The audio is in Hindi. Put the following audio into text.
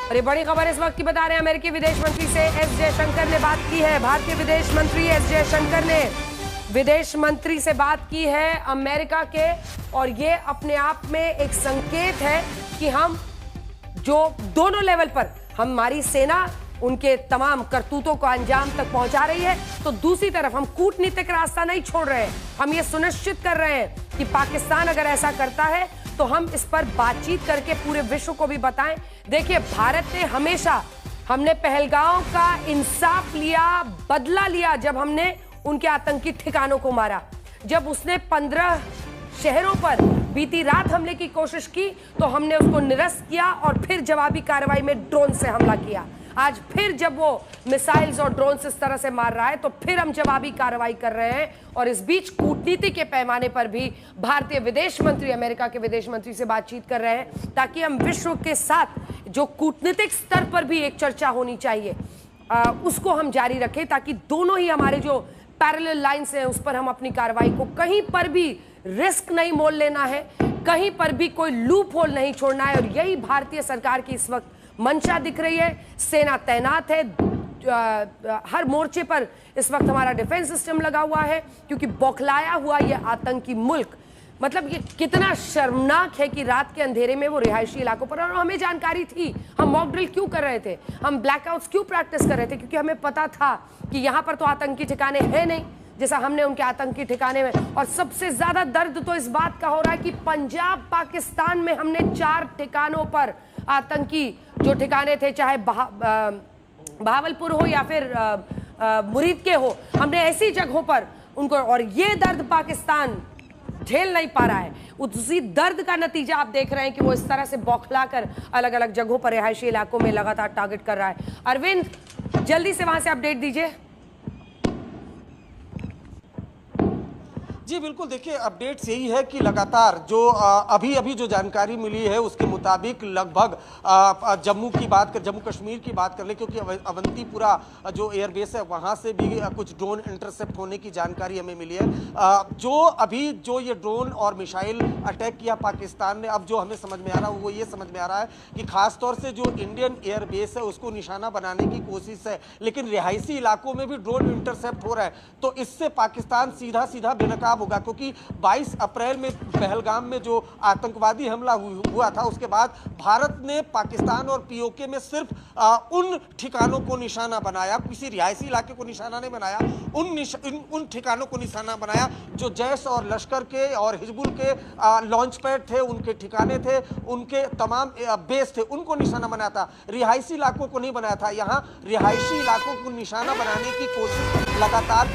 और ये बड़ी खबर इस वक्त की बता रहे हैं, अमेरिकी विदेश मंत्री से एस जयशंकर ने बात की है। भारतीय विदेश मंत्री एस जयशंकर ने विदेश मंत्री से बात की है अमेरिका के, और ये अपने आप में एक संकेत है कि हम जो दोनों लेवल पर हमारी सेना उनके तमाम करतूतों को अंजाम तक पहुंचा रही है, तो दूसरी तरफ हम कूटनीतिक रास्ता नहीं छोड़ रहे हैं। हम ये सुनिश्चित कर रहे हैं कि पाकिस्तान अगर ऐसा करता है तो हम इस पर बातचीत करके पूरे विश्व को भी बताएं। देखिए, भारत ने हमेशा, हमने पहलगांव का इंसाफ लिया, बदला लिया जब हमने उनके आतंकी ठिकानों को मारा। जब उसने 15 शहरों पर बीती रात हमले की कोशिश की तो हमने उसको निरस्त किया और फिर जवाबी कार्रवाई में ड्रोन से हमला किया। आज फिर जब वो मिसाइल्स और ड्रोन इस तरह से मार रहा है तो फिर हम जवाबी कार्रवाई कर रहे हैं। और इस बीच कूटनीति के पैमाने पर भी भारतीय विदेश मंत्री अमेरिका के विदेश मंत्री से बातचीत कर रहे हैं, ताकि हम विश्व के साथ जो कूटनीतिक स्तर पर भी एक चर्चा होनी चाहिए उसको हम जारी रखें, ताकि दोनों ही हमारे जो पैरेलल लाइंस हैं उस पर हम अपनी कार्रवाई को, कहीं पर भी रिस्क नहीं मोल लेना है, कहीं पर भी कोई लूप होल नहीं छोड़ना है। और यही भारतीय सरकार की इस वक्त मंशा दिख रही है। सेना तैनात है, हर मोर्चे पर इस वक्त हमारा डिफेंस सिस्टम लगा हुआ है, क्योंकि बौखलाया हुआ ये आतंकी मुल्क, मतलब ये कितना शर्मनाक है कि रात के अंधेरे में वो रिहायशी इलाकों पर, और हमें जानकारी थी, हम मॉक ड्रिल क्यों कर रहे थे, हम ब्लैकआउट्स क्यों प्रैक्टिस कर रहे थे, क्योंकि हमें पता था कि यहाँ पर तो आतंकी ठिकाने हैं नहीं जैसा हमने उनके आतंकी ठिकाने में। और सबसे ज्यादा दर्द तो इस बात का हो रहा है कि पंजाब पाकिस्तान में हमने 4 ठिकानों पर आतंकी जो ठिकाने थे, चाहे बहावलपुर हो या फिर मुरीद के हो, हमने ऐसी जगहों पर उनको, और ये दर्द पाकिस्तान झेल नहीं पा रहा है। उसी दर्द का नतीजा आप देख रहे हैं कि वो इस तरह से बौखलाकर अलग अलग जगहों पर रिहायशी इलाकों में लगातार टारगेट कर रहा है। अरविंद, जल्दी से वहां से अपडेट दीजिए। जी बिल्कुल, देखिए अपडेट्स यही है कि लगातार जो अभी जो जानकारी मिली है उसके मुताबिक लगभग जम्मू कश्मीर की बात कर ले, क्योंकि अवंतीपुरा जो एयरबेस है वहां से भी कुछ ड्रोन इंटरसेप्ट होने की जानकारी हमें मिली है। जो ये ड्रोन और मिसाइल अटैक किया पाकिस्तान ने, अब जो हमें समझ में आ रहा है वो ये समझ में आ रहा है कि खासतौर से जो इंडियन एयरबेस है उसको निशाना बनाने की कोशिश है, लेकिन रिहायशी इलाकों में भी ड्रोन इंटरसेप्ट हो रहा है। तो इससे पाकिस्तान सीधा बेनकाब होगा, क्योंकि 22 अप्रैल में पहलगाम में जो आतंकवादी हमला हुआ था उसके बाद भारत ने पाकिस्तान और पीओके में सिर्फ उन ठिकानों को निशाना बनाया, किसी रिहायशी इलाके को निशाना नहीं बनाया, उन ठिकानों को निशाना बनाया जो जैश और लश्कर के और हिजबुल के लॉन्च पैड थे, उनके ठिकाने थे, उनके तमाम बेस थे, उनको निशाना बनाया था। रिहायशी इलाकों को नहीं बनाया था। यहाँ रिहायशी इलाकों को निशाना बनाने की कोशिश लगातार